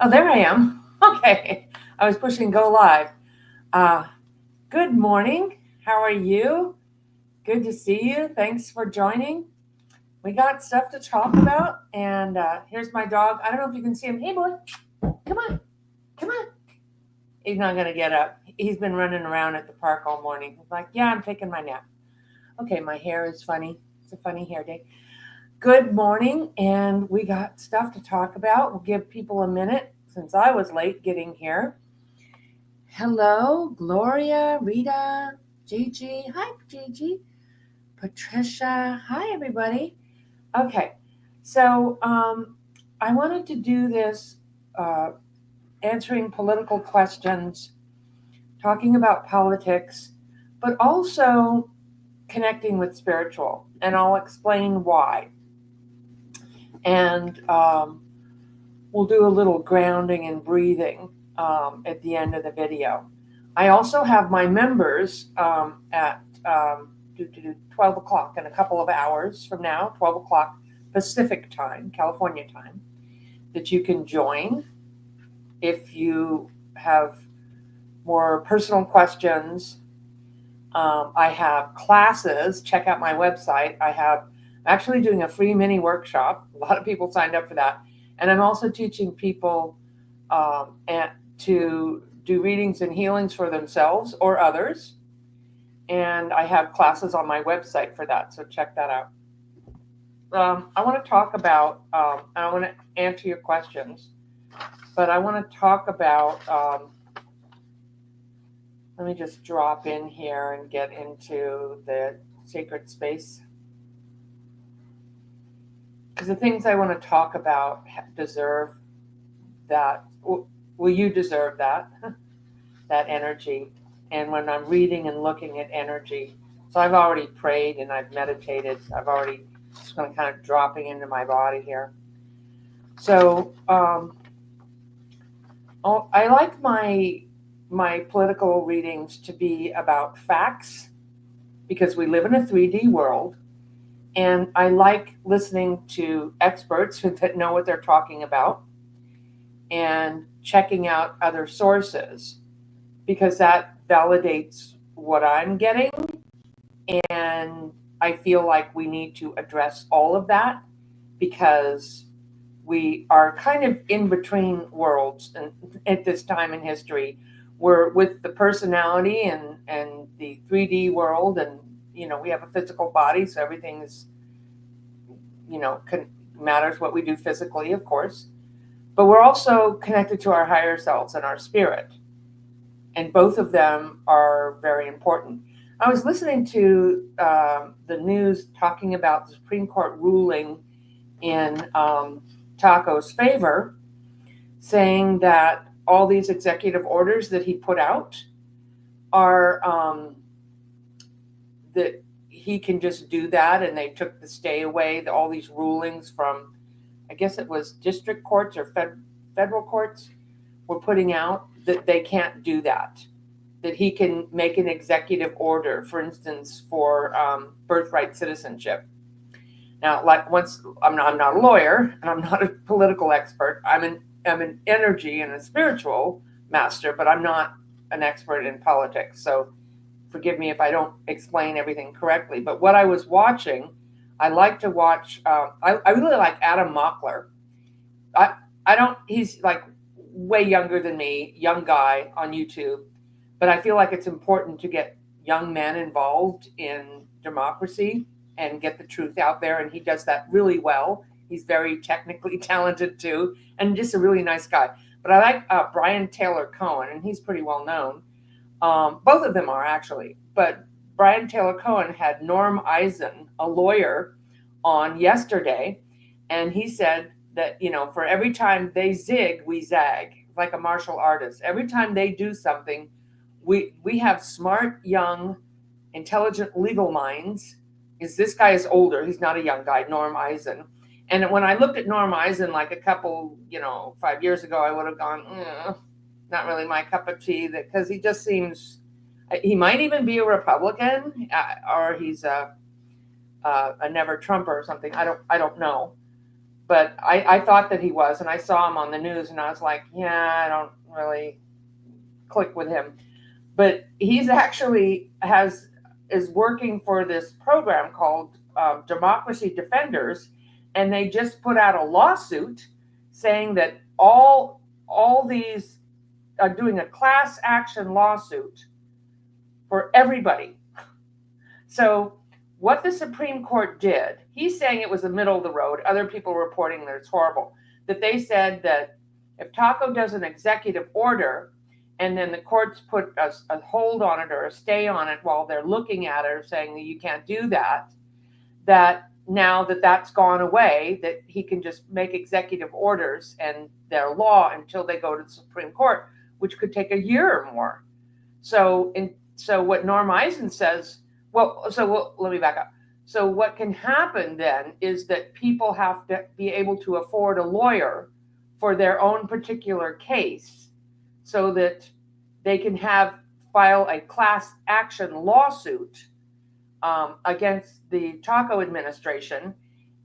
Oh, there I am. Okay. I was pushing go live. Uh, Good morning. How are you? Good to see you. Thanks for joining. We got stuff to talk about. And here's my dog. I don't know if you can see him. Hey, boy. Come on. Come on. He's not going to get up. He's been running around at the park all morning. He's like, yeah, I'm taking my nap. Okay, my hair is funny. It's a funny hair day. Good morning. And we got stuff to talk about. We'll give people a minute since I was late getting here. Hello, Gloria, Rita, Gigi. Hi, Gigi. Patricia. Hi, everybody. Okay, so I wanted to do this uh, answering political questions, talking about politics, but also connecting with spiritual, and I'll explain why. And we'll do a little grounding and breathing at the end of the video. I also have my members at 12 o'clock in a couple of hours from now, 12 o'clock Pacific time, California time, that you can join if you have more personal questions. I have classes. Check out my website. I'm actually doing a free mini workshop. A lot of people signed up for that. And I'm also teaching people to do readings and healings for themselves or others. And I have classes on my website for that, so check that out. I want to talk about, I want to answer your questions, but I want to talk about, let me just drop in here and get into the sacred space. Because the things I want to talk about deserve that. Well, you deserve that, that energy. And when I'm reading and looking at energy, so I've already prayed and I've meditated. I've already just kind of dropping into my body here. So I like my political readings to be about facts because we live in a 3D world, and I like listening to experts that know what they're talking about and checking out other sources because that validates what I'm getting. And I feel like we need to address all of that because we are kind of in between worlds and at this time in history. We're with the personality and the 3D world, and we have a physical body, so everything is matters what we do physically, of course. But we're also connected to our higher selves and our spirit, and both of them are very important. I was listening to the news talking about the Supreme Court ruling in Taco's favor, saying that all these executive orders that he put out are that he can just do that, and they took the stay away, all these rulings from, I guess it was district courts or federal courts were putting out that they can't do that. That he can make an executive order, for instance, for birthright citizenship. Now, like once I'm not a lawyer and I'm not a political expert. I'm an energy and a spiritual master, but I'm not an expert in politics. So forgive me if I don't explain everything correctly. But what I was watching, I like to watch. I really like Adam Mockler. I I don't. He's like way younger than me, young guy on YouTube, but I feel like it's important to get young men involved in democracy and get the truth out there, and he does that really well. He's very technically talented too, and just a really nice guy. But I like Brian Taylor Cohen, and he's pretty well known. Both of them are actually, but Brian Taylor Cohen had Norm Eisen, a lawyer, on yesterday, and he said that for every time they zig, we zag, like a martial artist. Every time they do something, we have smart, young, intelligent legal minds. Is this guy is older? He's not a young guy, Norm Eisen. And when I looked at Norm Eisen like a couple, 5 years ago, I would have gone, not really my cup of tea. Because he just seems, he might even be a Republican, or he's a never Trumper or something. I don't know. but I thought that he was, and I saw him on the news, and I was like, yeah, I don't really click with him. But he's actually is working for this program called Democracy Defenders, and they just put out a lawsuit saying that all these are doing a class action lawsuit for everybody. So what the Supreme Court did, he's saying it was the middle of the road. Other people are reporting that it's horrible. That they said that if Taco does an executive order and then the courts put a hold on it or a stay on it while they're looking at it or saying that you can't do that, that now that that's gone away, that he can just make executive orders and they're law until they go to the Supreme Court, which could take a year or more. So what Norm Eisen says, let me back up. So what can happen then is that people have to be able to afford a lawyer for their own particular case so that they can file a class action lawsuit against the Taco administration,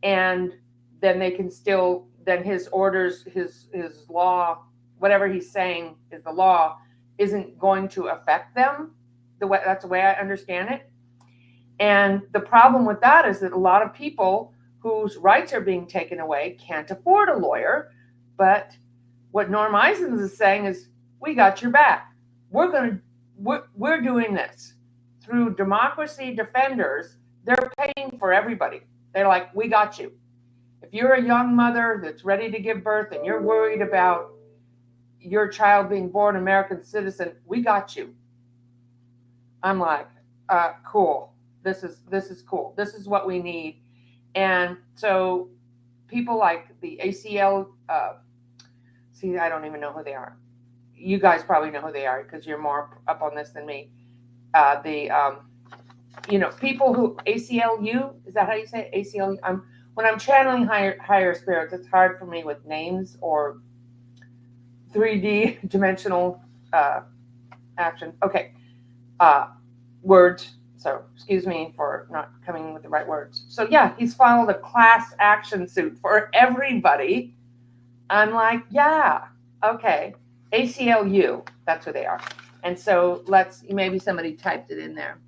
and then they can still, then his orders, his law, whatever he's saying is the law, isn't going to affect them. That's the way I understand it. And the problem with that is that a lot of people whose rights are being taken away can't afford a lawyer. But what Norm Eisen is saying is, we got your back. We're doing this through Democracy Defenders. They're paying for everybody. They're like, we got you. If you're a young mother that's ready to give birth and you're worried about your child being born American citizen, we got you. I'm like, cool. This is cool. This is what we need. And so people like the ACL, I don't even know who they are. You guys probably know who they are because you're more up on this than me. People who ACLU, is that how you say it? ACLU? When I'm channeling higher spirits, it's hard for me with names or 3D dimensional action. Okay. Words. So excuse me for not coming with the right words. So yeah, he's filed a class action suit for everybody. I'm like, yeah, okay. ACLU, that's who they are. And so maybe somebody typed it in there.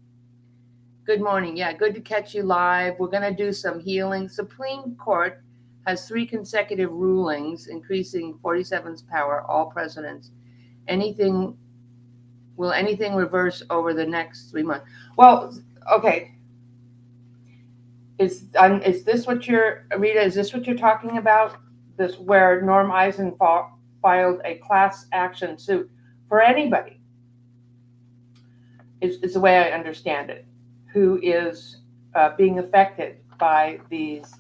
Good morning. Yeah, good to catch you live. We're going to do some healing. Supreme Court has 3 consecutive rulings increasing 47's power, all presidents. Will anything reverse over the next 3 months? Well, okay. Is this what Rita, is this what you're talking about? This where Norm Eisen filed a class action suit for anybody, is the way I understand it, who is being affected by these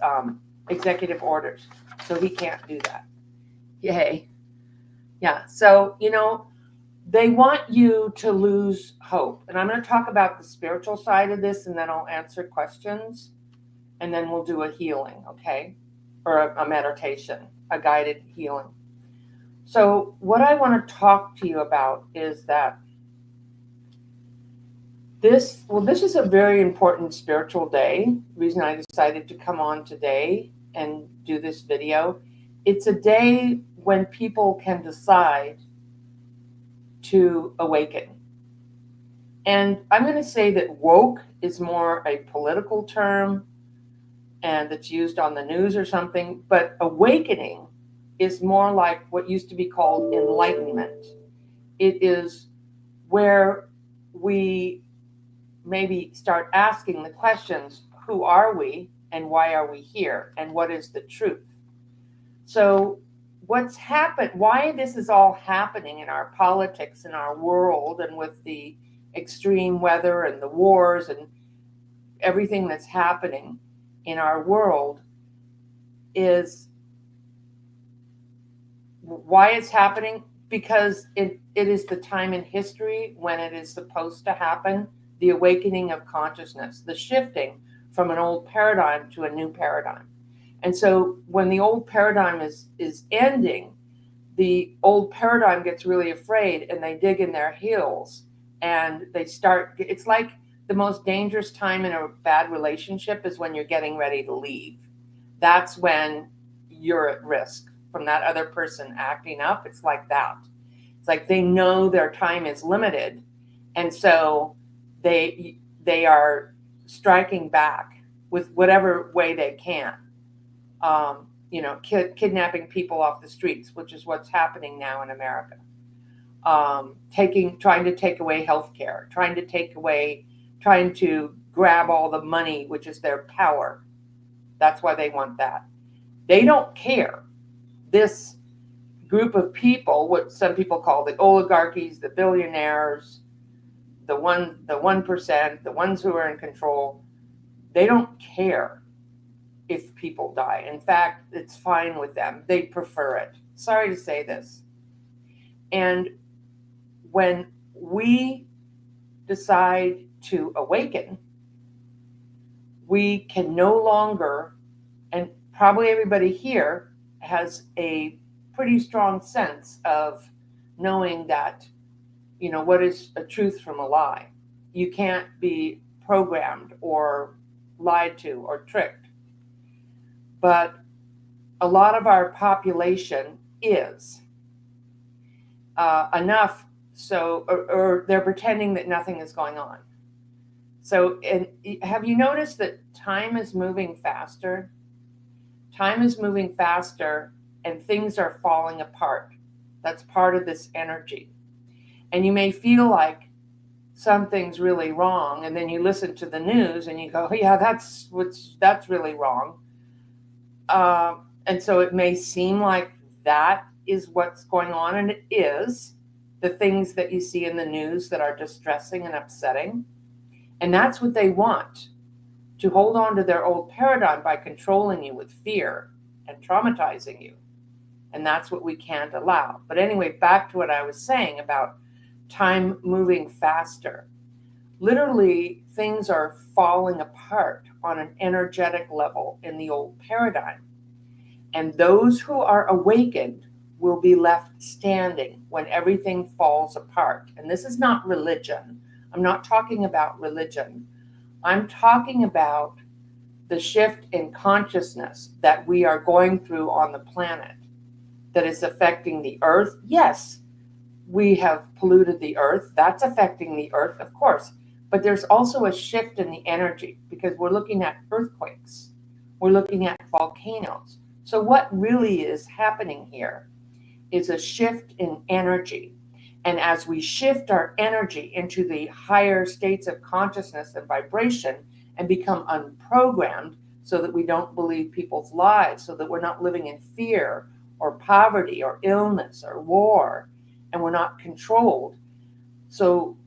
executive orders. So he can't do that. Yay. Yeah. So, they want you to lose hope. And I'm going to talk about the spiritual side of this, and then I'll answer questions, and then we'll do a healing, okay? Or a meditation, a guided healing. So what I want to talk to you about is that this is a very important spiritual day. The reason I decided to come on today and do this video, it's a day when people can decide to awaken. And I'm going to say that woke is more a political term and that's used on the news or something, but awakening is more like what used to be called enlightenment. It is where we maybe start asking the questions, who are we and why are we here and what is the truth? So what's happened, why this is all happening in our politics, in our world, and with the extreme weather and the wars and everything that's happening in our world, is why it's happening, because it is the time in history when it is supposed to happen, the awakening of consciousness, the shifting from an old paradigm to a new paradigm. And so when the old paradigm is ending, the old paradigm gets really afraid and they dig in their heels and they start, it's like the most dangerous time in a bad relationship is when you're getting ready to leave. That's when you're at risk from that other person acting up. It's like that. It's like they know their time is limited, and so they are striking back with whatever way they can. Kidnapping people off the streets, which is what's happening now in America. Trying to take away health care, trying to grab all the money, which is their power. That's why they want that. They don't care. This group of people, what some people call the oligarchies, the billionaires, the 1%, the ones who are in control, they don't care if people die. In fact, it's fine with them. They prefer it. Sorry to say this. And when we decide to awaken, we can no longer, and probably everybody here has a pretty strong sense of knowing that, what is a truth from a lie. You can't be programmed or lied to or tricked. But a lot of our population is enough so, or they're pretending that nothing is going on. So, and have you noticed that time is moving faster? Time is moving faster and things are falling apart. That's part of this energy. And you may feel like something's really wrong, and then you listen to the news and you go, yeah, that's really wrong. And so it may seem like that is what's going on, and it is. The things that you see in the news that are distressing and upsetting. And that's what they want, to hold on to their old paradigm by controlling you with fear and traumatizing you. And that's what we can't allow. But anyway, back to what I was saying about time moving faster. Literally, things are falling apart on an energetic level in the old paradigm. And those who are awakened will be left standing when everything falls apart. And this is not religion. I'm not talking about religion. I'm talking about the shift in consciousness that we are going through on the planet that is affecting the earth. Yes, we have polluted the earth. That's affecting the earth, of course. But there's also a shift in the energy because we're looking at earthquakes. We're looking at volcanoes. So what really is happening here is a shift in energy. And as we shift our energy into the higher states of consciousness and vibration and become unprogrammed so that we don't believe people's lies, so that we're not living in fear or poverty or illness or war, and we're not controlled. So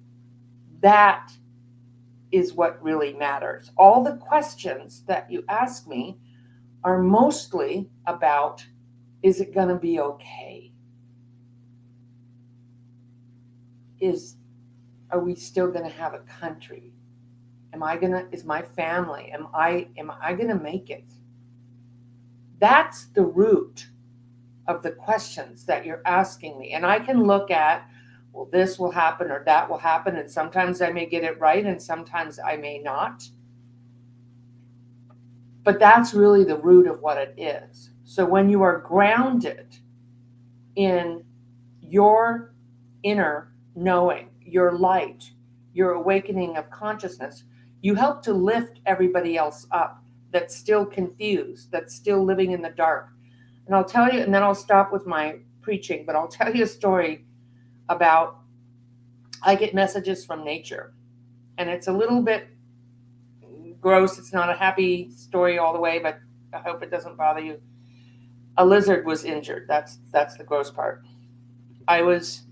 that is what really matters. All the questions that you ask me are mostly about, is it going to be okay? Are we still going to have a country? Is my family, am I going to make it? That's the root of the questions that you're asking me. And I can look at, well, this will happen or that will happen. And sometimes I may get it right and sometimes I may not. But that's really the root of what it is. So when you are grounded in your inner knowing, your light, your awakening of consciousness, you help to lift everybody else up that's still confused, that's still living in the dark. And I'll tell you, and then I'll stop with my preaching, but I'll tell you a story about, I get messages from nature. And it's a little bit gross. It's not a happy story all the way, but I hope it doesn't bother you. A lizard was injured. That's the gross part. I was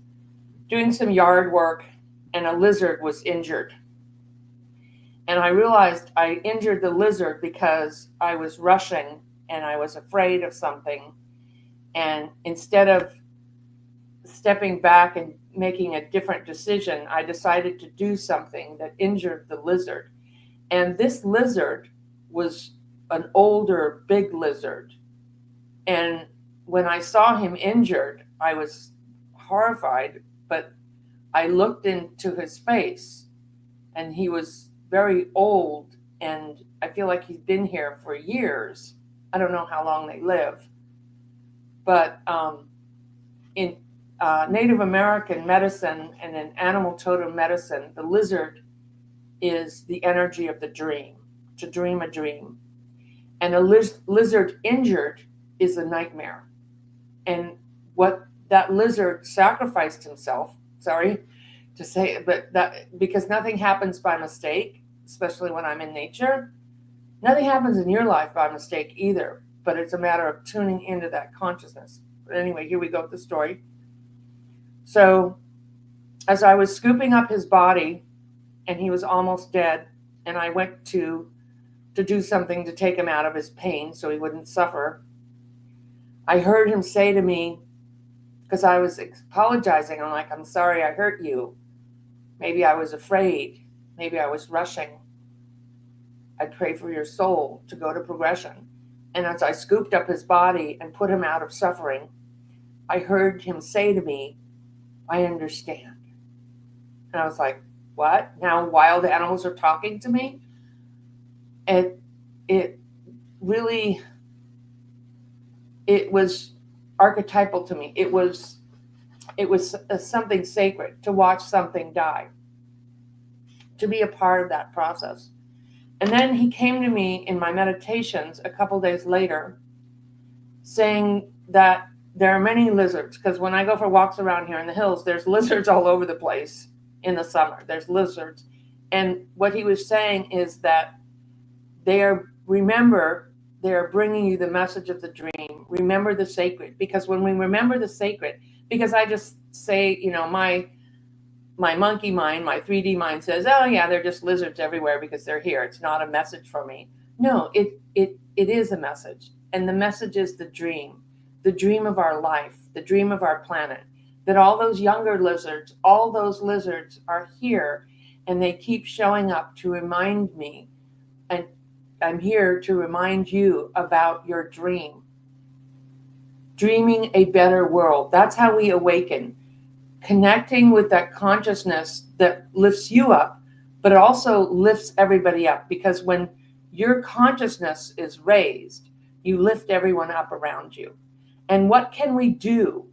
doing some yard work and a lizard was injured. And I realized I injured the lizard because I was rushing and I was afraid of something. And instead of stepping back and making a different decision, I decided to do something that injured the lizard. And this lizard was an older, big lizard. And when I saw him injured, I was horrified, but I looked into his face and he was very old and I feel like he's been here for years. I don't know how long they live. But in Native American medicine and in animal totem medicine, the lizard is the energy of the dream, to dream a dream. And a lizard injured is a nightmare. And what that lizard sacrificed himself, sorry to say it, but that, because nothing happens by mistake, especially when I'm in nature, nothing happens in your life by mistake either, but it's a matter of tuning into that consciousness. But anyway, here we go with the story. So as I was scooping up his body and he was almost dead, and I went to do something to take him out of his pain so he wouldn't suffer, I heard him say to me, because I was apologizing, I'm like, I'm sorry I hurt you. Maybe I was afraid. Maybe I was rushing. I pray for your soul to go to progression. And as I scooped up his body and put him out of suffering, I heard him say to me, I understand. And I was like, what? Now wild animals are talking to me? And it really, it was archetypal to me. It was something sacred to watch something die, to be a part of that process. And then he came to me in my meditations a couple days later saying that there are many lizards, because when I go for walks around here in the hills, there's lizards all over the place in the summer. There's lizards. And what he was saying is that they are bringing you the message of the dream. Remember the sacred, because when we remember the sacred, because I just say, my monkey mind, my 3D mind says, oh yeah, they're just lizards everywhere because they're here. It's not a message for me. No, it is a message. And the message is the dream of our life, the dream of our planet, that all those younger lizards, all those lizards are here, and they keep showing up to remind me, and I'm here to remind you about your dream. Dreaming a better world. That's how we awaken. Connecting with that consciousness that lifts you up, but it also lifts everybody up, because when your consciousness is raised, you lift everyone up around you. And what can we do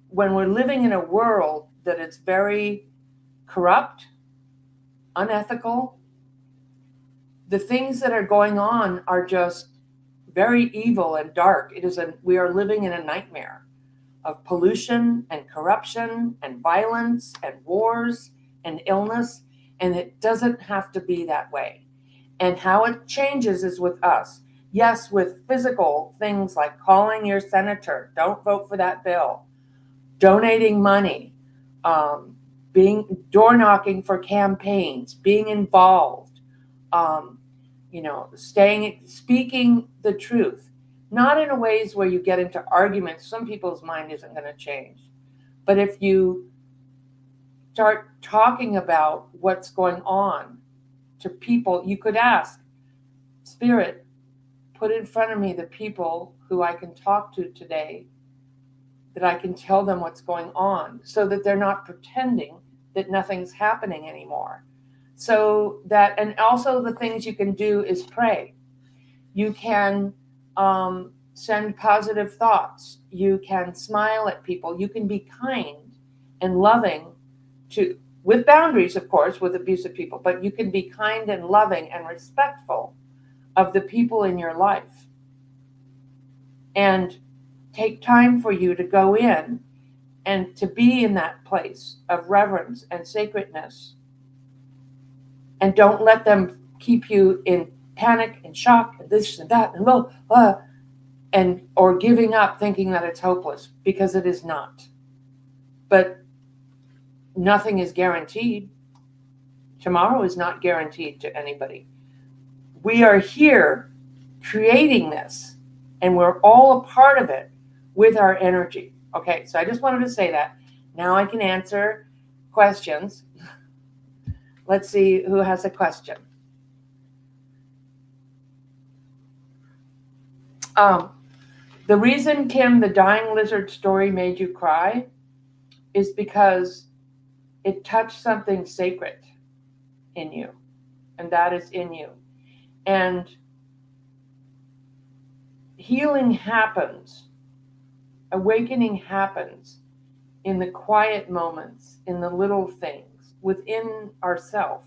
when we're living in a world that is very corrupt, unethical? The things that are going on are just very evil and dark. We are living in a nightmare of pollution and corruption and violence and wars and illness, and it doesn't have to be that way. And how it changes is with us. Yes, with physical things like calling your senator, don't vote for that bill, donating money, being door knocking for campaigns, being involved, speaking the truth. Not in a ways where you get into arguments. Some people's mind isn't going to change. But if you start talking about what's going on to people, you could ask, Spirit, put in front of me the people who I can talk to today, that I can tell them what's going on, so that they're not pretending that nothing's happening anymore. So that, and also the things you can do is pray. You can send positive thoughts. You can smile at people. You can be kind and loving with boundaries, of course, with abusive people, but you can be kind and loving and respectful of the people in your life. And take time for you to go in and to be in that place of reverence and sacredness. And don't let them keep you in panic and shock and this and that and or giving up thinking that it's hopeless, because it is not. But nothing is guaranteed. Tomorrow is not guaranteed to anybody. We are here creating this, and we're all a part of it with our energy. Okay, so I just wanted to say that. Now I can answer questions. Let's see who has a question. The reason, Kim, the dying lizard story made you cry is because it touched something sacred in you, and that is in you. And healing happens Awakening happens in the quiet moments, in the little things within ourself.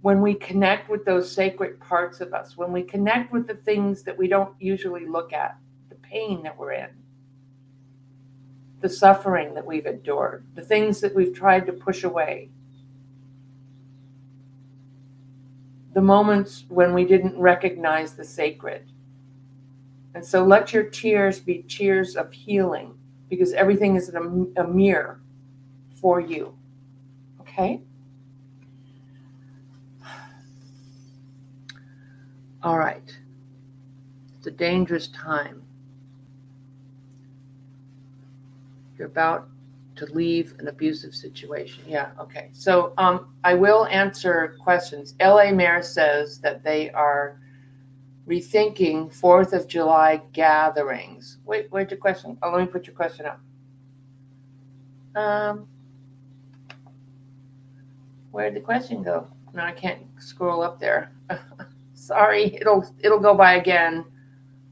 When we connect with those sacred parts of us, when we connect with the things that we don't usually look at, the pain that we're in, the suffering that we've endured, the things that we've tried to push away, the moments when we didn't recognize the sacred. And so let your tears be tears of healing, because everything is a mirror for you. Okay? All right. It's a dangerous time. You're about to leave an abusive situation. Yeah, okay. So I will answer questions. LA Mayor says that they are rethinking 4th of July gatherings. Wait your question. Oh, let me put your question up. Where'd the question go? No, I can't scroll up there. Sorry, it'll go by again.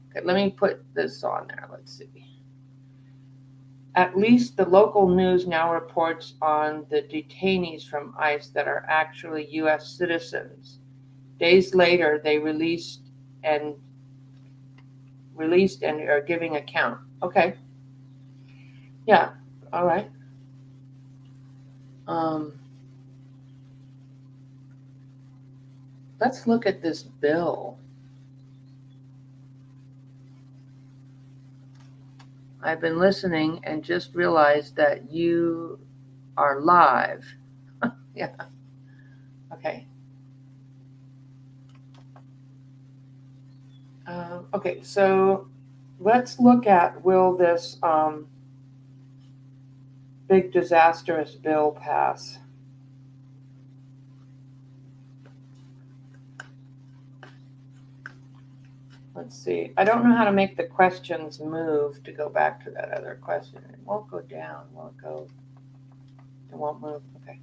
Okay, let me put this on there. Let's see. At least the local news now reports on the detainees from ICE that are actually U.S. citizens. Days later, they released and are giving account. Okay. Yeah. All right. Let's look at this bill. I've been listening and just realized that you are live. Yeah. Okay. Okay, so let's look at, will this big disastrous bill pass? Let's see. I don't know how to make the questions move to go back to that other question. It won't go down. Will it go? It won't move. Okay.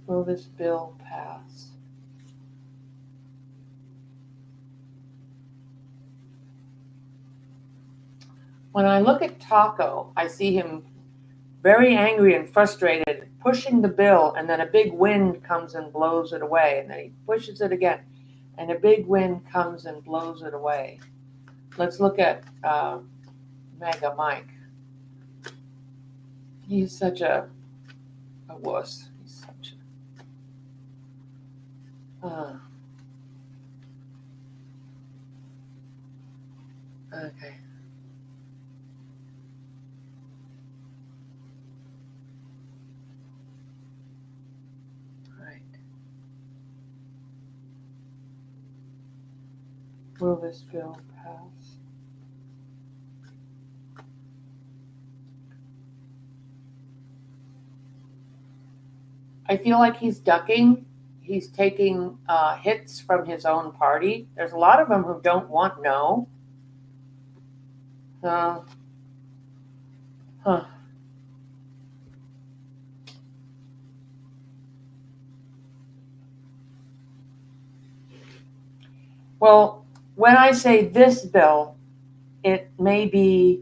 Will this bill pass? When I look at Taco, I see him very angry and frustrated, pushing the bill, and then a big wind comes and blows it away, and then he pushes it again, and a big wind comes and blows it away. Let's look at Mega Mike. He's such a wuss. He's such a... okay. Will this bill pass? I feel like he's ducking. He's taking hits from his own party. There's a lot of them who don't want no. Well, when I say this bill, it may be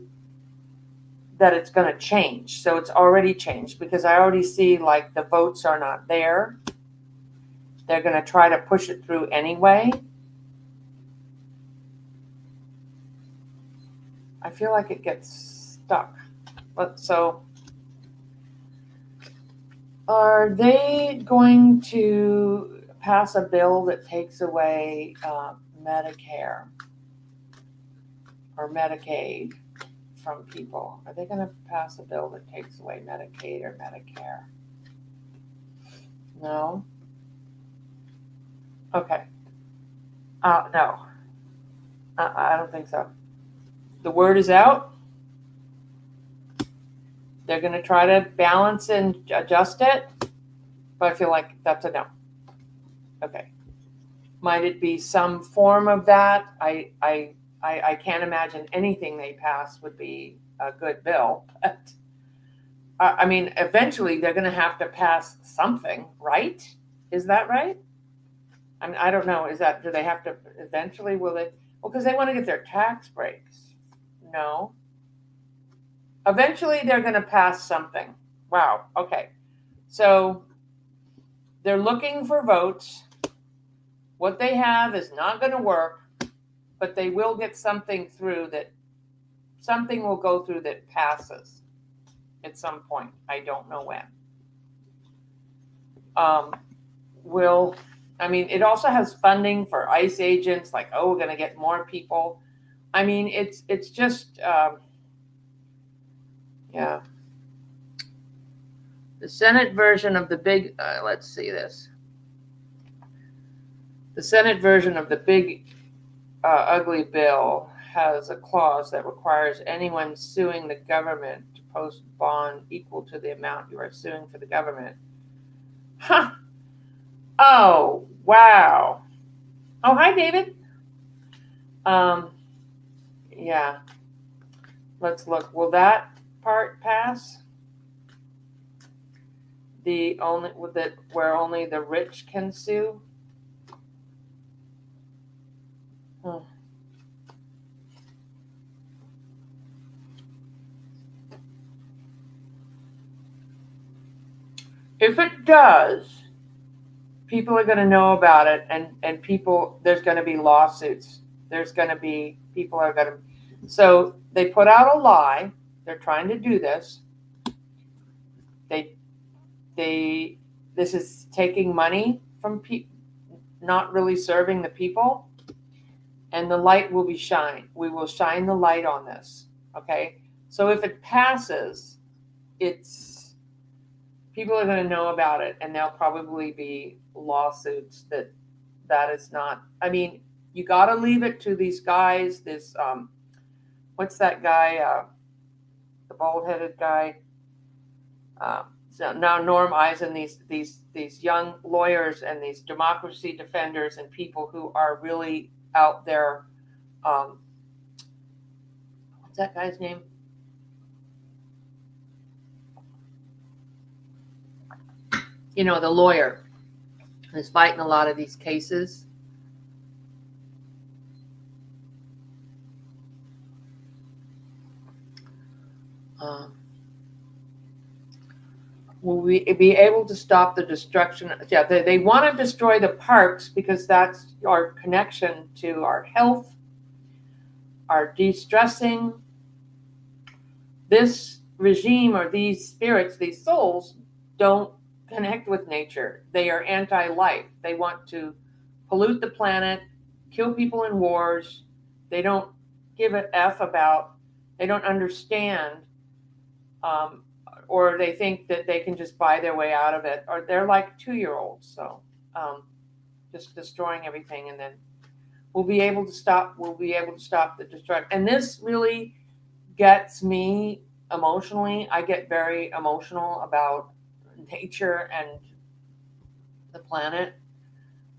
that it's going to change. So it's already changed, because I already see like the votes are not there. They're going to try to push it through anyway. I feel like it gets stuck. So are they going to pass a bill that takes away Medicare or Medicaid from people? Are they going to pass a bill that takes away Medicaid or Medicare? No? Okay. No. I don't think so. The word is out. They're going to try to balance and adjust it, but I feel like that's a no. Okay. Might it be some form of that? I can't imagine anything they pass would be a good bill, but I mean, eventually they're going to have to pass something, right? Is that right? I mean, I don't know. Do they have to eventually? Will they? Well, because they want to get their tax breaks. No. Eventually they're going to pass something. Wow. Okay. So they're looking for votes. What they have is not going to work, but they will get something through something will go through that passes at some point. I don't know when. It also has funding for ICE agents, like, oh, we're going to get more people. I mean, it's just, yeah. The Senate version of the big, let's see this. The Senate version of the big, ugly bill has a clause that requires anyone suing the government to post bond equal to the amount you are suing for the government. Huh. Oh, wow. Oh, hi, David. Yeah. Let's look. Will that part pass? Where only the rich can sue? If it does, people are going to know about it, and there's going to be lawsuits. People are going to. So they put out a lie. They're trying to do this. This is taking money from people, not really serving the people, and the light will be shined. We will shine the light on this. Okay. So if it passes, people are going to know about it, and there'll probably be lawsuits that is not. I mean, you got to leave it to these guys. What's that guy? The bald-headed guy. So now Norm Eisen, these young lawyers and these democracy defenders and people who are really out there. What's that guy's name? The lawyer who's fighting a lot of these cases. Will we be able to stop the destruction? Yeah, they want to destroy the parks because that's our connection to our health, our de-stressing. This regime or these spirits, these souls, don't connect with nature. They are anti-life. They want to pollute the planet, kill people in wars. They don't give an F about, they don't understand, or they think that they can just buy their way out of it, or they're like 2-year-olds. So just destroying everything, and then we'll be able to stop the destruction. And this really gets me emotionally. I get very emotional about nature and the planet.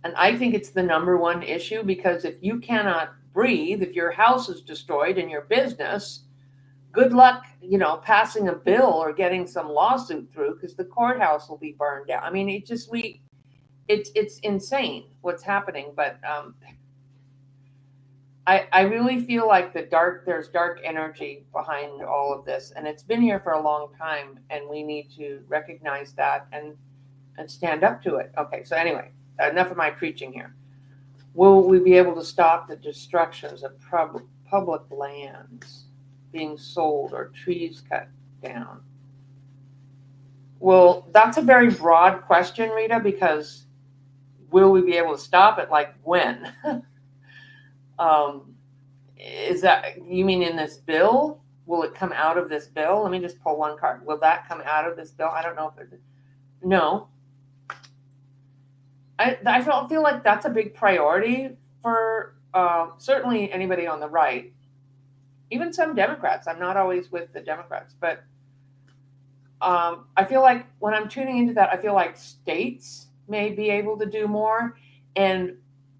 And I think it's the number one issue, because if you cannot breathe, if your house is destroyed and your business, good luck, passing a bill or getting some lawsuit through, because the courthouse will be burned down. I mean, it's insane what's happening. But I really feel like there's dark energy behind all of this, and it's been here for a long time, and we need to recognize that and stand up to it. Okay, so anyway, enough of my preaching here. Will we be able to stop the destructions of public lands being sold or trees cut down? Well, that's a very broad question, Rita, because will we be able to stop it? Like when? Is that, you mean in this bill? Will it come out of this bill? Let me just pull one card. Will that come out of this bill? I don't know if it. No. I feel like that's a big priority for certainly anybody on the right, even some Democrats. I'm not always with the Democrats, but I feel like when I'm tuning into that, I feel like states may be able to do more, and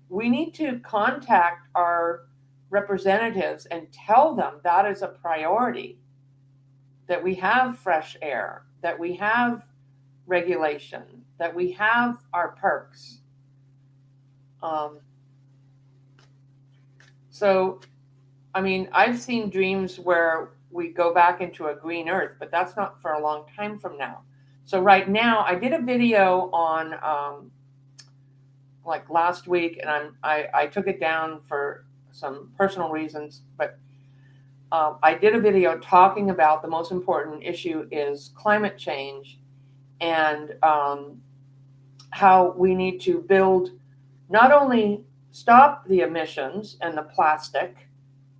we need to contact our representatives and tell them that is a priority. that we have fresh air, that we have regulation, that we have our perks. So, I mean, I've seen dreams where we go back into a green earth, but that's not for a long time from now. So right now, I did a video on like last week, and I took it down for some personal reasons, but I did a video talking about the most important issue is climate change, and how we need to build, not only stop the emissions and the plastic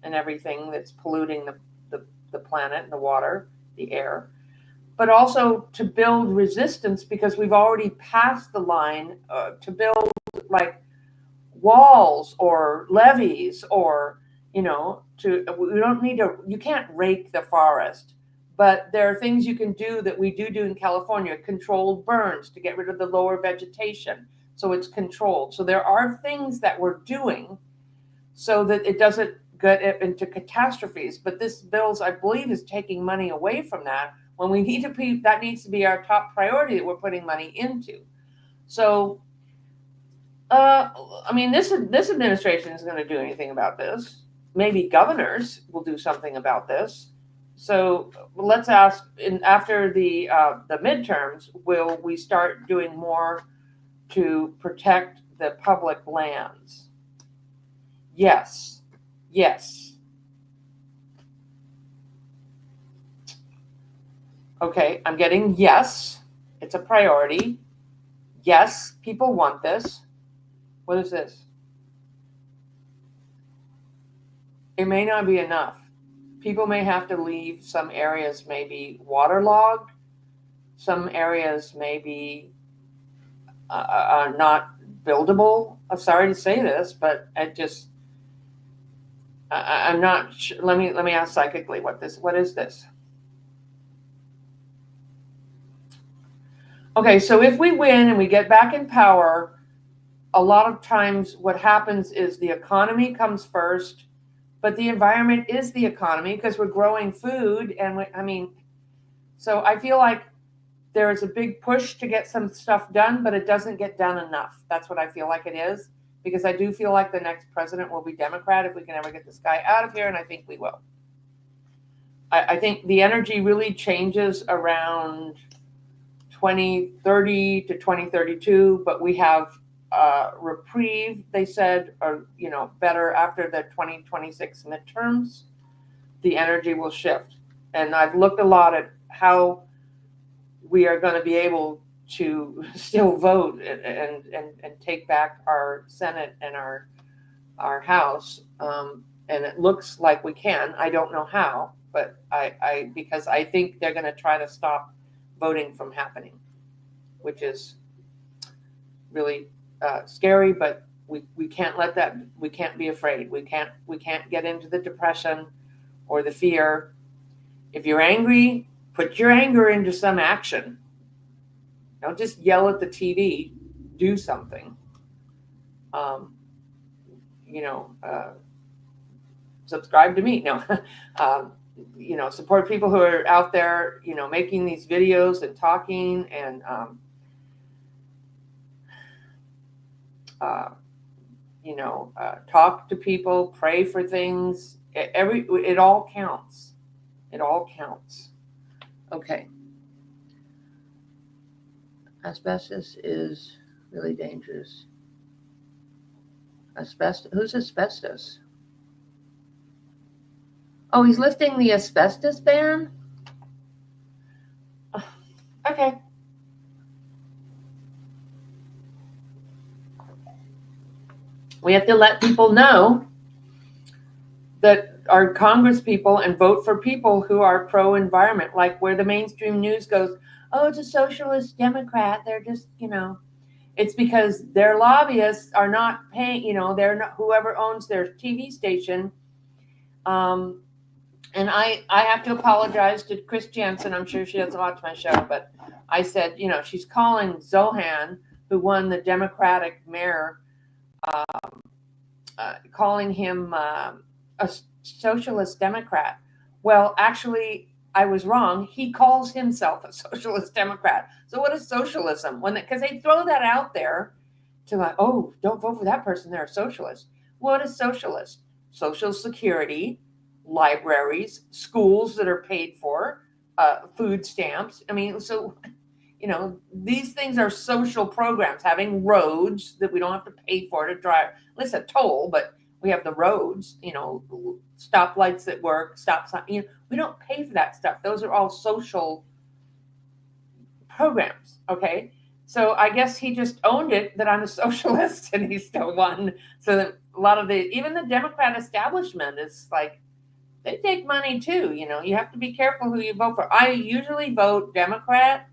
and everything that's polluting the planet and the water, the air, but also to build resistance, because we've already passed the line to build like walls or levees, or we don't need to, you can't rake the forest, but there are things you can do that we do in California, controlled burns to get rid of the lower vegetation, so it's controlled. So there are things that we're doing so that it doesn't get into catastrophes. But this bills, I believe, is taking money away from that, when we need to be, that needs to be our top priority that we're putting money into. So I mean, this administration isn't going to do anything about this. Maybe governors will do something about this. So let's ask, after the midterms, will we start doing more to protect the public lands? Yes. Yes. Okay, I'm getting yes. It's a priority. Yes, people want this. What is this? It may not be enough. People may have to leave. Some areas may be waterlogged. Some areas may be not buildable. I'm sorry to say this, but I'm not sure. Let me ask psychically what is this? Okay, so if we win and we get back in power, a lot of times what happens is the economy comes first, but the environment is the economy, because we're growing food. And so I feel like there is a big push to get some stuff done, but it doesn't get done enough. That's what I feel like it is, because I do feel like the next president will be Democrat if we can ever get this guy out of here, and I think we will. I think the energy really changes around 2030 to 2032, but we have reprieve, they said, or better after the 2026 midterms, the energy will shift. And I've looked a lot at how we are going to be able to still vote and take back our Senate and our House, and it looks like we can. I don't know how, but because I think they're going to try to stop voting from happening, which is really scary, but we can't let that, we can't be afraid. We can't get into the depression or the fear. If you're angry, put your anger into some action. Don't just yell at the TV. Do something. Subscribe to me. No. Support people who are out there, making these videos and talking, and talk to people, pray for things. It all counts. It all counts. Okay. Asbestos is really dangerous. Asbestos? Who's asbestos? Oh, he's lifting the asbestos ban? Okay. We have to let people know that our Congress people, and vote for people who are pro-environment, like where the mainstream news goes, oh, it's a socialist Democrat. They're just, it's because their lobbyists are not paying, they're not, whoever owns their TV station. And I have to apologize to Chris Jensen. I'm sure she doesn't watch my show, but I said, she's calling Zohan, who won the Democratic mayor, calling him a socialist Democrat. Well, actually, I was wrong. He calls himself a socialist Democrat. So what is socialism? Because they throw that out there to like, oh, don't vote for that person. They're a socialist. What is socialist? Social security, libraries, schools that are paid for, food stamps. I mean, so these things are social programs. Having roads that we don't have to pay for to drive. It's a toll, but we have the roads. Stoplights that work, stop sign. We don't pay for that stuff. Those are all social programs. Okay. So I guess he just owned it that I'm a socialist and he still won. So that a lot of even the Democrat establishment is like, they take money too. You have to be careful who you vote for. I usually vote Democrat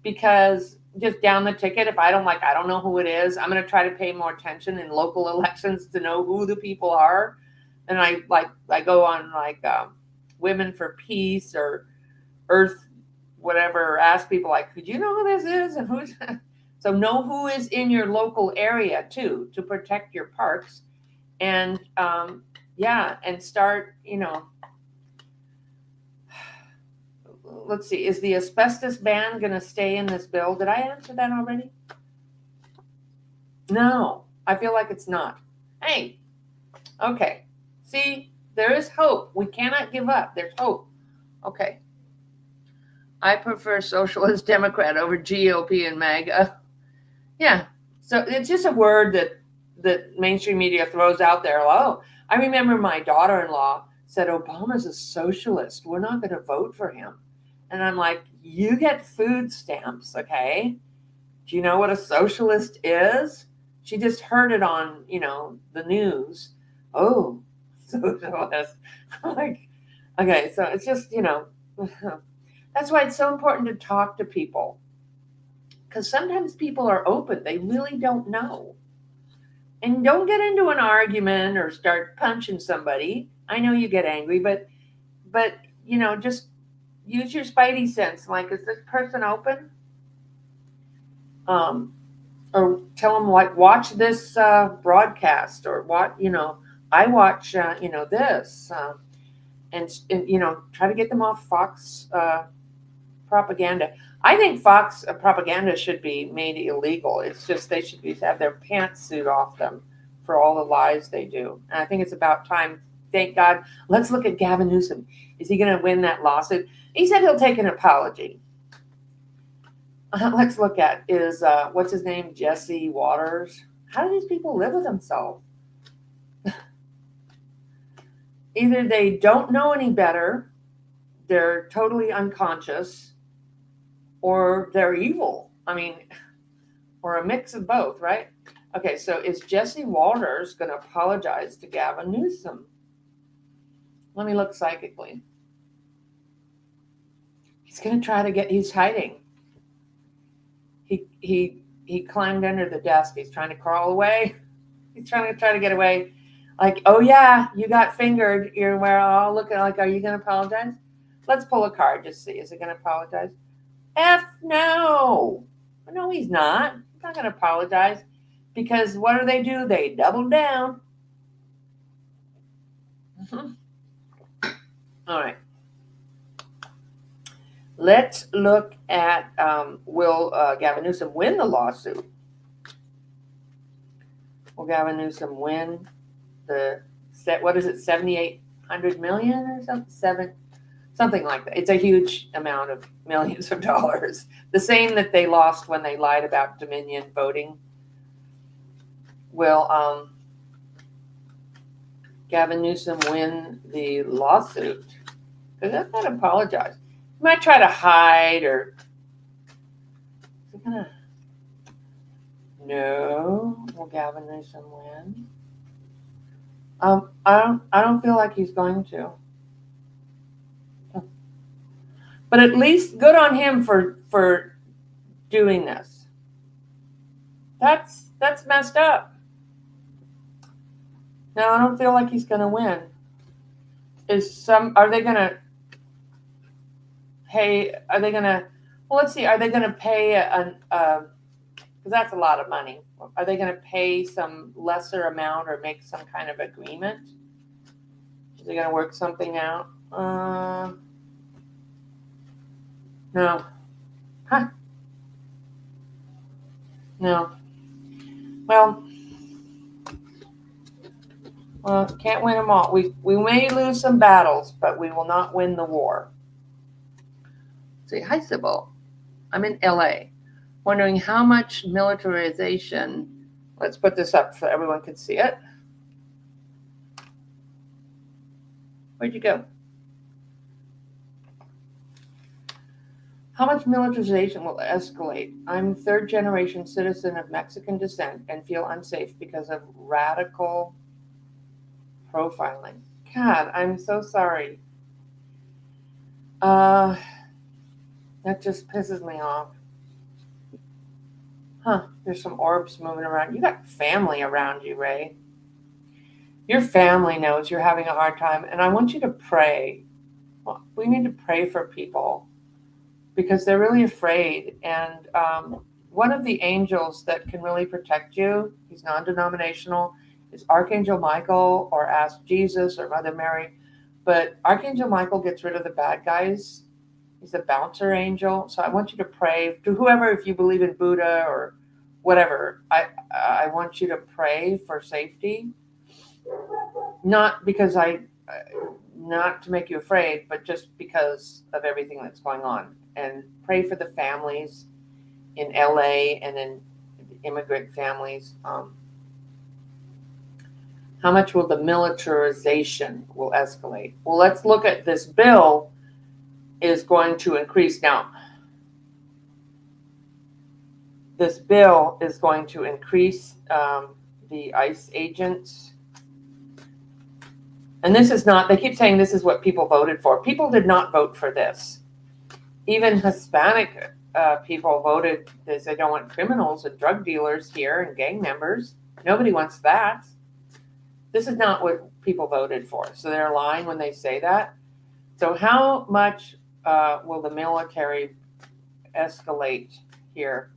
because just down the ticket, if I don't know who it is, I'm going to try to pay more attention in local elections to know who the people are. And I go on Women for Peace or Earth, whatever, ask people could you know who this is and who's so know who is in your local area too, to protect your parks. And and start, let's see, is the asbestos ban going to stay in this bill? Did I answer that already? No, I feel like it's not. Hey, okay. See, there is hope. We cannot give up. There's hope. Okay. I prefer socialist Democrat over GOP and MAGA. Yeah. So it's just a word that mainstream media throws out there. Oh, I remember my daughter-in-law said, Obama's a socialist. We're not going to vote for him. And I'm like, you get food stamps, okay? Do you know what a socialist is? She just heard it on, the news. Oh, socialist. I'm like, okay, so it's just, that's why it's so important to talk to people. Because sometimes people are open. They really don't know. And don't get into an argument or start punching somebody. I know you get angry, but just use your spidey sense. Like, is this person open? Or tell them watch this broadcast, or I watch this, and try to get them off Fox propaganda. I think Fox propaganda should be made illegal. It's just they should have their pantsuit off them for all the lies they do. And I think it's about time. Thank God. Let's look at Gavin Newsom. Is he going to win that lawsuit? He said he'll take an apology. Let's look at what's his name? Jesse Waters. How do these people live with themselves? Either they don't know any better, they're totally unconscious, or they're evil. I mean, or a mix of both, right? Okay, so is Jesse Waters going to apologize to Gavin Newsom? Let me look psychically. He's going to try to he's hiding. He climbed under the desk. He's trying to crawl away. He's trying to get away. Like, oh yeah, you got fingered. You're all looking like, are you going to apologize? Let's pull a card. Just see. Is he going to apologize? No. No, he's not. He's not going to apologize. Because what do? They double down. All right. Let's look at will Gavin Newsom win the lawsuit? Will Gavin Newsom win what is it, $7,800 million or something? Something like that. It's a huge amount of millions of dollars. The same that they lost when they lied about Dominion voting. Will Gavin Newsom win the lawsuit? Because that's not apologize. He might try to hide, or is he gonna? No. Will Gavin Newsom win? I don't feel like he's going to. But at least good on him for doing this. That's messed up. No, I don't feel like he's going to win. Are they going to pay? Are they going to? Well, let's see. Are they going to pay because that's a lot of money. Are they going to pay some lesser amount or make some kind of agreement? Is they going to work something out? No. Huh. No. Well, can't win them all. We may lose some battles, but we will not win the war. See, hi, Sibyl. I'm in LA. Wondering how much militarization. Let's put this up so everyone can see it. Where'd you go? How much militarization will escalate? I'm third generation citizen of Mexican descent and feel unsafe because of radical profiling. God, I'm so sorry. That just pisses me off. Huh, there's some orbs moving around. You got family around you, Ray. Your family knows you're having a hard time, and I want you to pray. Well, we need to pray for people because they're really afraid. And one of the angels that can really protect you, he's non denominational, is Archangel Michael, or Ask Jesus, or Mother Mary. But Archangel Michael gets rid of the bad guys. He's a bouncer angel. So I want you to pray to whoever, if you believe in Buddha or whatever, I want you to pray for safety. Not because not to make you afraid, but just because of everything that's going on. And pray for the families in LA and in immigrant families. How much will the militarization will escalate? Well, let's look at this bill is going to increase. Now, this bill is going to increase the ICE agents. And this is not, they keep saying this is what people voted for. People did not vote for this. Even Hispanic people voted because they don't want criminals and drug dealers here and gang members. Nobody wants that. This is not what people voted for. So they're lying when they say that. So how much will the military escalate here?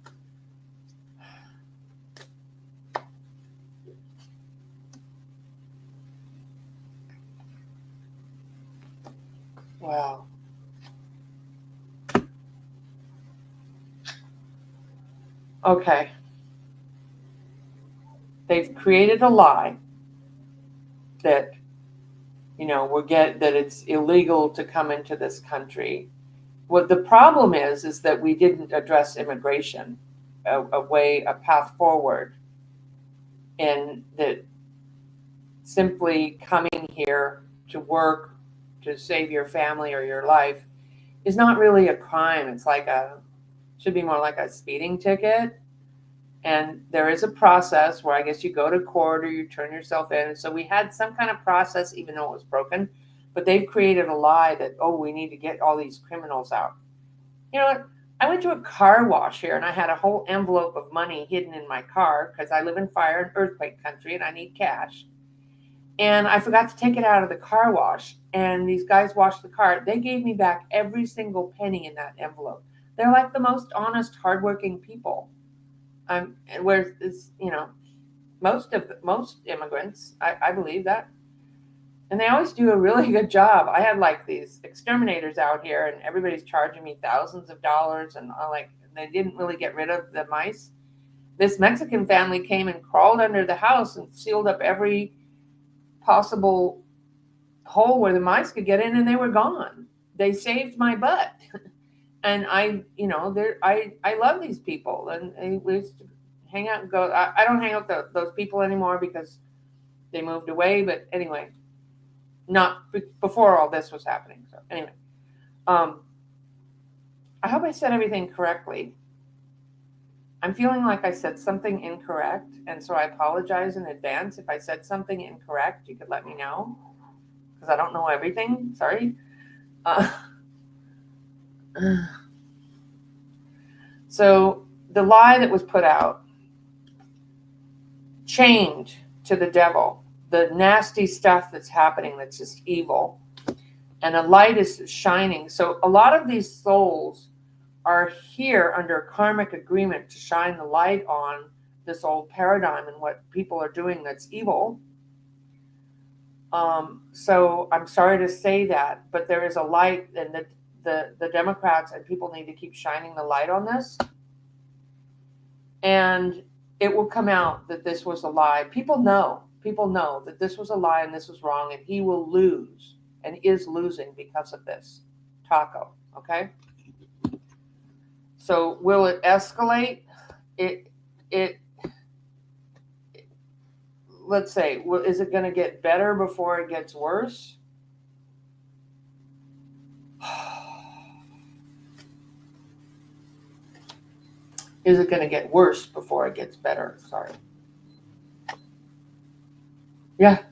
Wow. Okay. They've created a lie that that it's illegal to come into this country. What the problem is that we didn't address immigration, a path forward, and that simply coming here to work to save your family or your life is not really a crime. It's should be more like a speeding ticket. And there is a process where I guess you go to court or you turn yourself in. And so we had some kind of process, even though it was broken. But they've created a lie that, we need to get all these criminals out. You know what? I went to a car wash here and I had a whole envelope of money hidden in my car because I live in fire and earthquake country and I need cash. And I forgot to take it out of the car wash. And these guys washed the car. They gave me back every single penny in that envelope. They're like the most honest, hardworking people. Where it's, most immigrants, I believe that, and they always do a really good job. I had like these exterminators out here, and everybody's charging me thousands of dollars, and they didn't really get rid of the mice. This Mexican family came and crawled under the house and sealed up every possible hole where the mice could get in, and they were gone. They saved my butt. And I love these people, and we used to hang out and go. I don't hang out with those people anymore because they moved away. But anyway, not before all this was happening. So anyway, I hope I said everything correctly. I'm feeling like I said something incorrect, and so I apologize in advance if I said something incorrect. You could let me know because I don't know everything. Sorry. So the lie that was put out, chained to the devil, the nasty stuff that's happening that's just evil, and a light is shining. So a lot of these souls are here under a karmic agreement to shine the light on this old paradigm and what people are doing that's evil. So I'm sorry to say that, but there is a light, and the Democrats and people need to keep shining the light on this. And it will come out that this was a lie. People know that this was a lie and this was wrong, and he will lose and is losing because of this. Taco, okay? So will it escalate? Let's say, is it going to get better before it gets worse? Is it going to get worse before it gets better? Sorry. Yeah.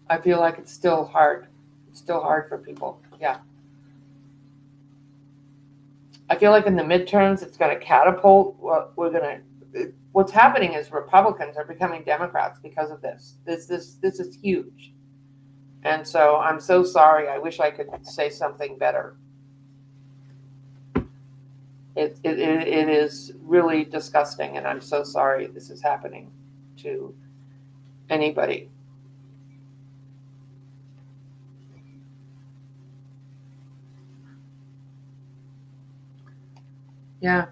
I feel like it's still hard. It's still hard for people. Yeah. I feel like in the midterms, it's going to catapult. What's happening is Republicans are becoming Democrats because of this. This is huge. And so I'm so sorry. I wish I could say something better. It is really disgusting, and I'm so sorry this is happening to anybody. Yeah.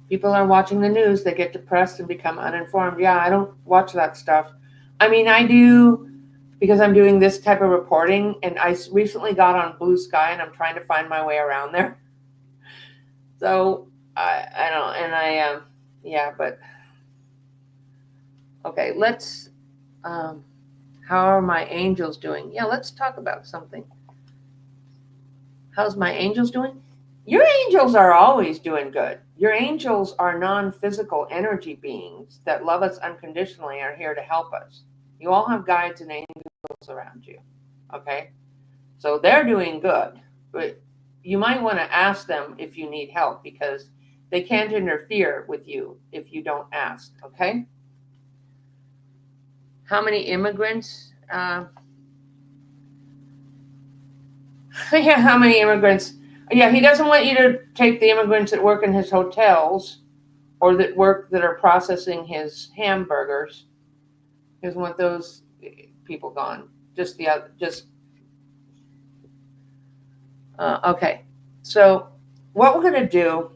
People are watching the news, they get depressed and become uninformed. Yeah, I don't watch that stuff. I mean, I do because I'm doing this type of reporting, and I recently got on Blue Sky, and I'm trying to find my way around there. So I don't, and I am, yeah, but okay, let's, how are my angels doing? Yeah, let's talk about something. How's my angels doing? Your angels are always doing good. Your angels are non-physical energy beings that love us unconditionally and are here to help us. You all have guides and angels around you, okay? So they're doing good, but you might want to ask them if you need help because they can't interfere with you if you don't ask, okay? How many immigrants? Yeah, how many immigrants? Yeah, he doesn't want you to take the immigrants that work in his hotels or that are processing his hamburgers. He doesn't want those people gone. Okay. So what we're going to do,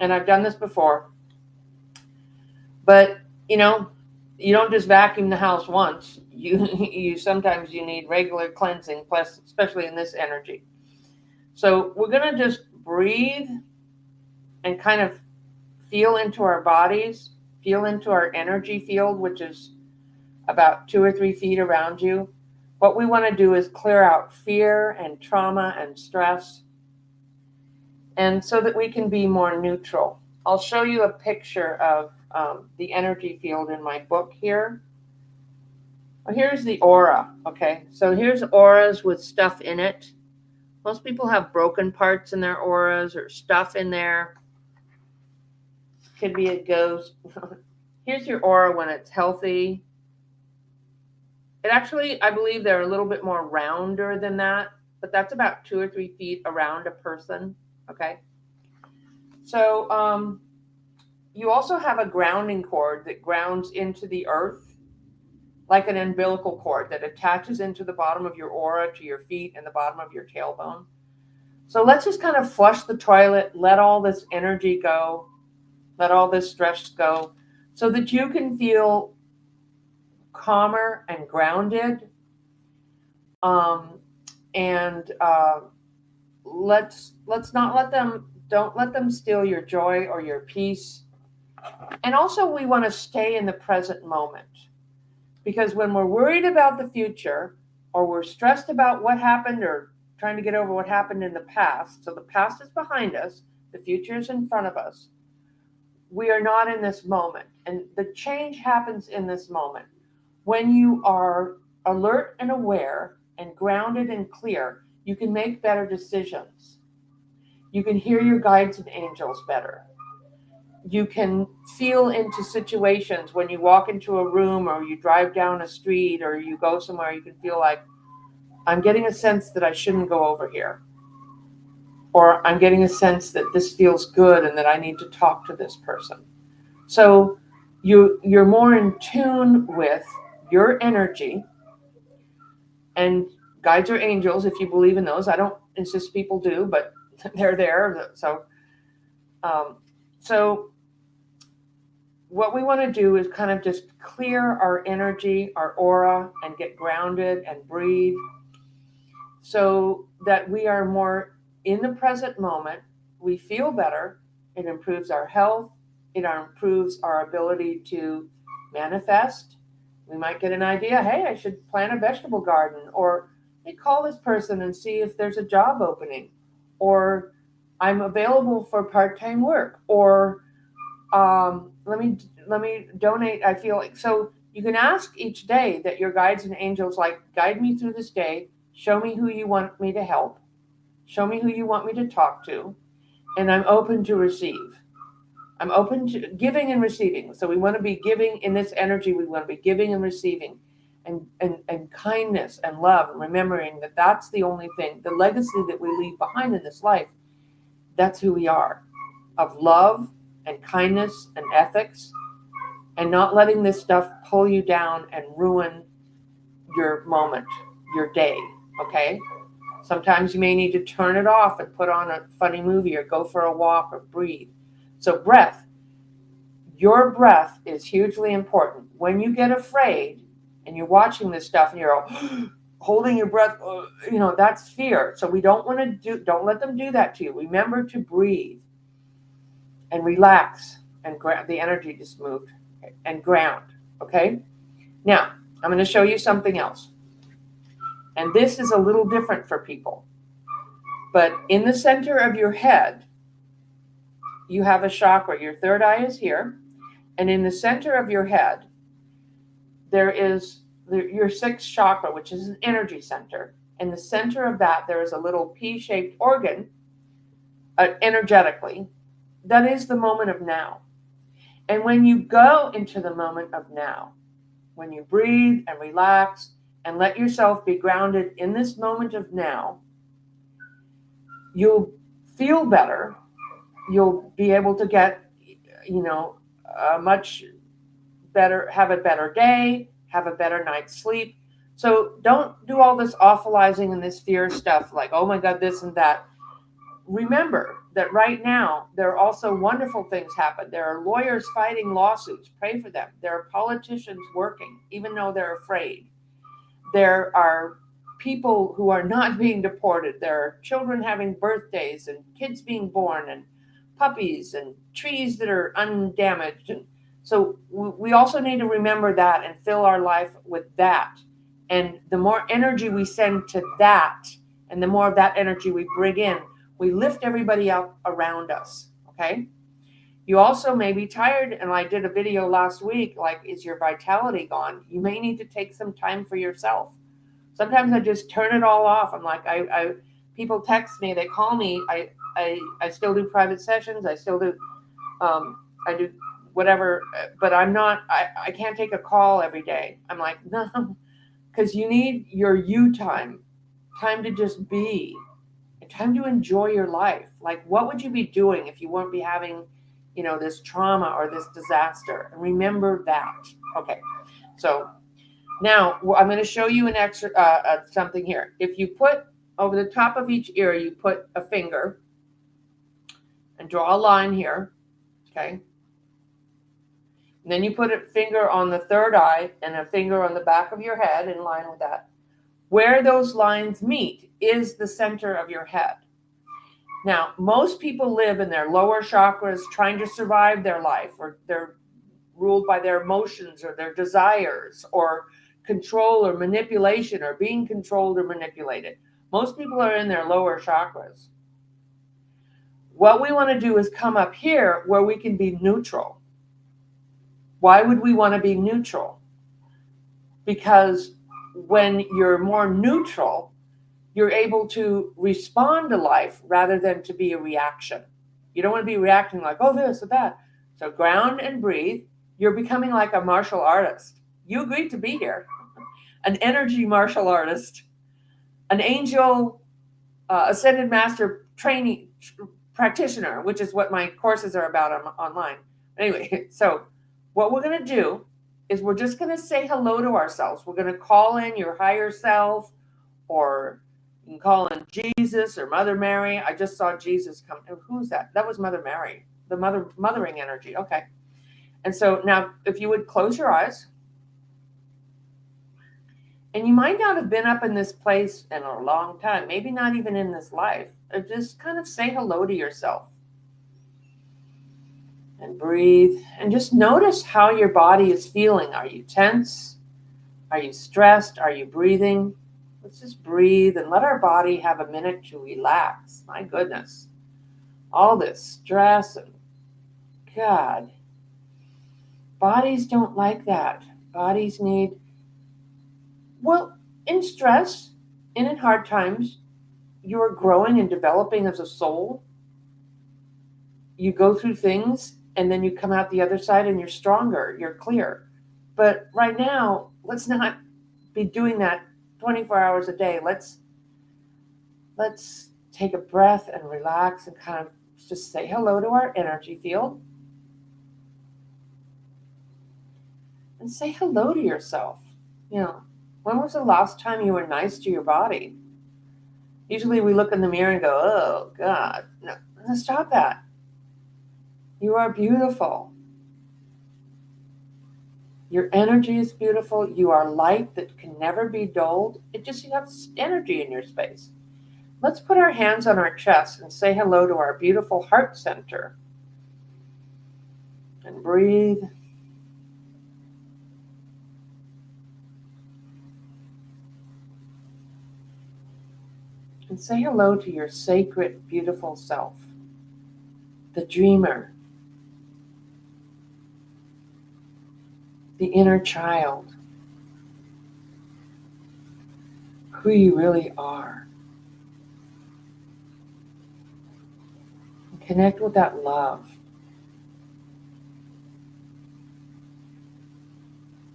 and I've done this before, but you don't just vacuum the house once. You sometimes you need regular cleansing, plus especially in this energy. So we're going to just breathe and kind of feel into our bodies, feel into our energy field, which is about 2 or 3 feet around you. What we want to do is clear out fear and trauma and stress, and so that we can be more neutral. I'll show you a picture of the energy field in my book here. Here's the aura, okay? So here's auras with stuff in it. Most people have broken parts in their auras or stuff in there. Could be a ghost. Here's your aura when it's healthy. It actually, I believe they're a little bit more rounder than that, but that's about 2 or 3 feet around a person, okay? So you also have a grounding cord that grounds into the earth, like an umbilical cord that attaches into the bottom of your aura to your feet and the bottom of your tailbone. So let's just kind of flush the toilet, let all this energy go, let all this stress go, so that you can feel calmer and grounded. Don't let them steal your joy or your peace. And also we want to stay in the present moment, because when we're worried about the future or we're stressed about what happened or trying to get over what happened in the past, so the past is behind us, the future is in front of us, we are not in this moment. And the change happens in this moment. When you are alert and aware and grounded and clear, you can make better decisions. You can hear your guides and angels better. You can feel into situations when you walk into a room or you drive down a street or you go somewhere, you can feel like, I'm getting a sense that I shouldn't go over here. Or I'm getting a sense that this feels good and that I need to talk to this person. So you're more in tune with your energy, and guides or angels, if you believe in those. I don't insist people do, but they're there. So what we want to do is kind of just clear our energy, our aura, and get grounded and breathe so that we are more in the present moment. We feel better. It improves our health. It improves our ability to manifest. We might get an idea, hey, I should plant a vegetable garden, or hey, call this person and see if there's a job opening, or I'm available for part-time work, or let me donate. I feel like, so you can ask each day that your guides and angels, like, guide me through this day, show me who you want me to help, show me who you want me to talk to, and I'm open to receive. I'm open to giving and receiving. So we want to be giving in this energy. We want to be giving and receiving, and kindness and love, and remembering that that's the only thing, the legacy that we leave behind in this life. That's who we are, of love and kindness and ethics, and not letting this stuff pull you down and ruin your moment, your day. Okay? Sometimes you may need to turn it off and put on a funny movie, or go for a walk, or breathe. So breath, your breath is hugely important. When you get afraid and you're watching this stuff and you're all holding your breath, that's fear. So we don't let them do that to you. Remember to breathe and relax, and the energy just moved, and ground. Okay? Now, I'm going to show you something else. And this is a little different for people. But in the center of your head, you have a chakra. Your third eye is here. And in the center of your head, there is your sixth chakra, which is an energy center. In the center of that, there is a little P-shaped organ, energetically, that is the moment of now. And when you go into the moment of now, when you breathe and relax and let yourself be grounded in this moment of now, you'll feel better. You'll be able to get, a much better, have a better day, have a better night's sleep. So don't do all this awfulizing and this fear stuff, like, oh my God, this and that. Remember that right now, there are also wonderful things happen. There are lawyers fighting lawsuits. Pray for them. There are politicians working, even though they're afraid. There are people who are not being deported. There are children having birthdays, and kids being born, and puppies, and trees that are undamaged. And so we also need to remember that and fill our life with that. And the more energy we send to that, and the more of that energy we bring in, we lift everybody up around us. Okay? You also may be tired, and I did a video last week, like, is your vitality gone? You may need to take some time for yourself. Sometimes I just turn it all off. I'm like, people text me, they call me. I still do private sessions. I still do, I do whatever, but I can't take a call every day. I'm like, no, because you need your you time to just be, time to enjoy your life. Like, what would you be doing if you weren't be having, this trauma or this disaster? And remember that. Okay. So now I'm going to show you an extra, something here. If you put over the top of each ear, you put a finger and draw a line here. Okay. And then you put a finger on the third eye and a finger on the back of your head in line with that. Where those lines meet is the center of your head. Now, most people live in their lower chakras trying to survive their life, or they're ruled by their emotions or their desires, or control or manipulation, or being controlled or manipulated. Most people are in their lower chakras. What we want to do is come up here where we can be neutral. Why would we want to be neutral? Because when you're more neutral, you're able to respond to life rather than to be a reaction. You don't want to be reacting like, oh, this or that. So ground and breathe. You're becoming like a martial artist. You agreed to be here. An energy martial artist, an angel, ascended master training practitioner, which is what my courses are about online. Anyway, so what we're going to do is we're just going to say hello to ourselves. We're going to call in your higher self, or you can call him Jesus or Mother Mary. I just saw Jesus come. Who's that? That was Mother Mary, the mothering energy. Okay. And so now, if you would close your eyes, and you might not have been up in this place in a long time, maybe not even in this life, just kind of say hello to yourself and breathe and just notice how your body is feeling. Are you tense? Are you stressed? Are you breathing? Let's just breathe and let our body have a minute to relax. My goodness. All this stress and God. Bodies don't like that. Bodies need, well, in stress and in hard times, you're growing and developing as a soul. You go through things and then you come out the other side and you're stronger, you're clear. But right now, let's not be doing that 24 hours a day. Let's take a breath and relax and kind of just say hello to our energy field. And say hello to yourself. You know, when was the last time you were nice to your body? Usually we look in the mirror and go, oh, God. No, stop that. You are beautiful. Your energy is beautiful. You are light that can never be dulled. It just, you have energy in your space. Let's put our hands on our chest and say hello to our beautiful heart center. And breathe. And say hello to your sacred, beautiful self. The dreamer. The inner child. Who you really are. And connect with that love.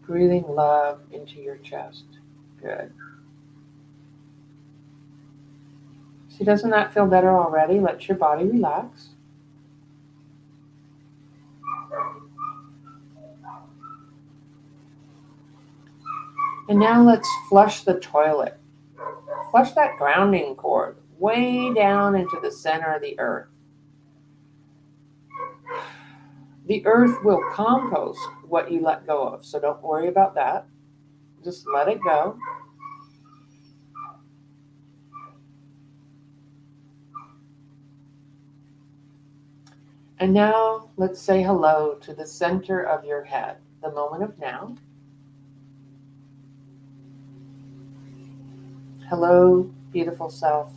Breathing love into your chest. Good. See, doesn't that feel better already? Let your body relax. And now let's flush the toilet. Flush that grounding cord way down into the center of the earth. The earth will compost what you let go of, so don't worry about that. Just let it go. And now let's say hello to the center of your head, the moment of now. Hello, beautiful self.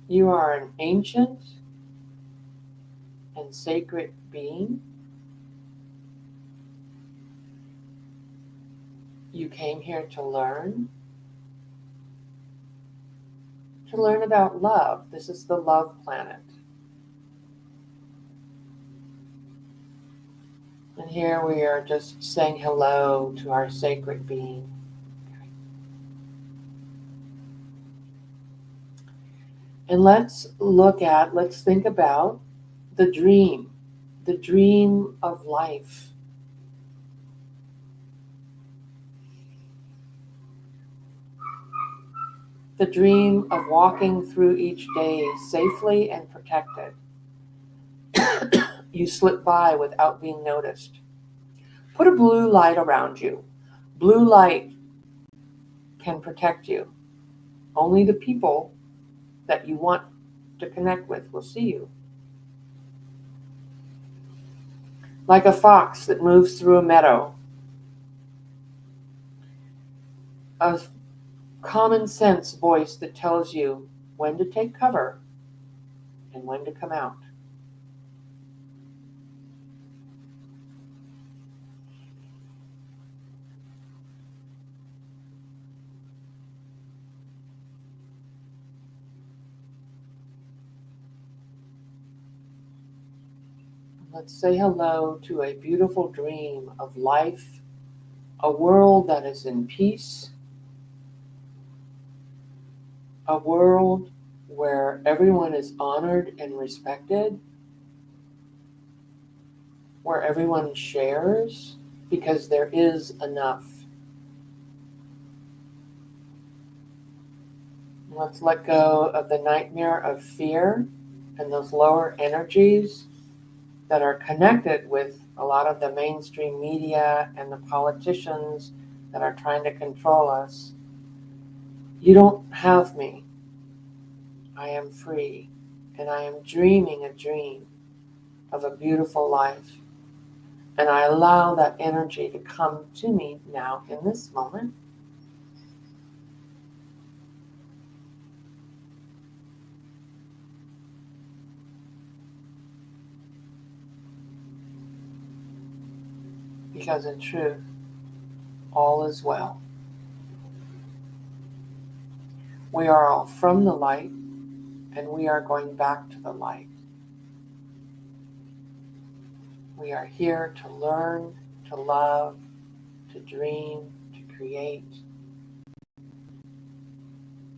You are an ancient and sacred being. You came here to learn about love. This is the love planet. And here we are just saying hello to our sacred being. And let's think about the dream of life. The dream of walking through each day safely and protected. You slip by without being noticed. Put a blue light around you. Blue light can protect you. Only the people that you want to connect with will see you. Like a fox that moves through a meadow. A common sense voice that tells you when to take cover and when to come out. Let's say hello to a beautiful dream of life, a world that is in peace, a world where everyone is honored and respected, where everyone shares, because there is enough. Let's let go of the nightmare of fear and those lower energies that are connected with a lot of the mainstream media and the politicians that are trying to control us. You don't have me. I am free, and I am dreaming a dream of a beautiful life. And I allow that energy to come to me now in this moment. Because in truth, all is well. We are all from the light, and we are going back to the light. We are here to learn, to love, to dream, to create.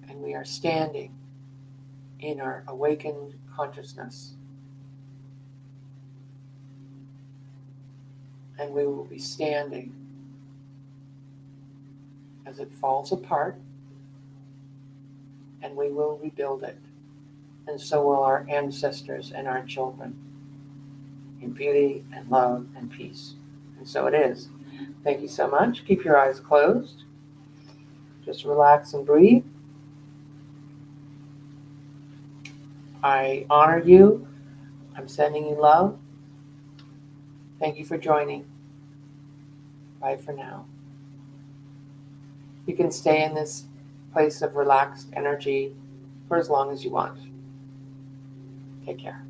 And we are standing in our awakened consciousness. And we will be standing as it falls apart, and we will rebuild it. And so will our ancestors and our children, in beauty and love and peace. And so it is. Thank you so much. Keep your eyes closed. Just relax and breathe. I honor you. I'm sending you love. Thank you for joining. Bye for now. You can stay in this place of relaxed energy for as long as you want. Take care.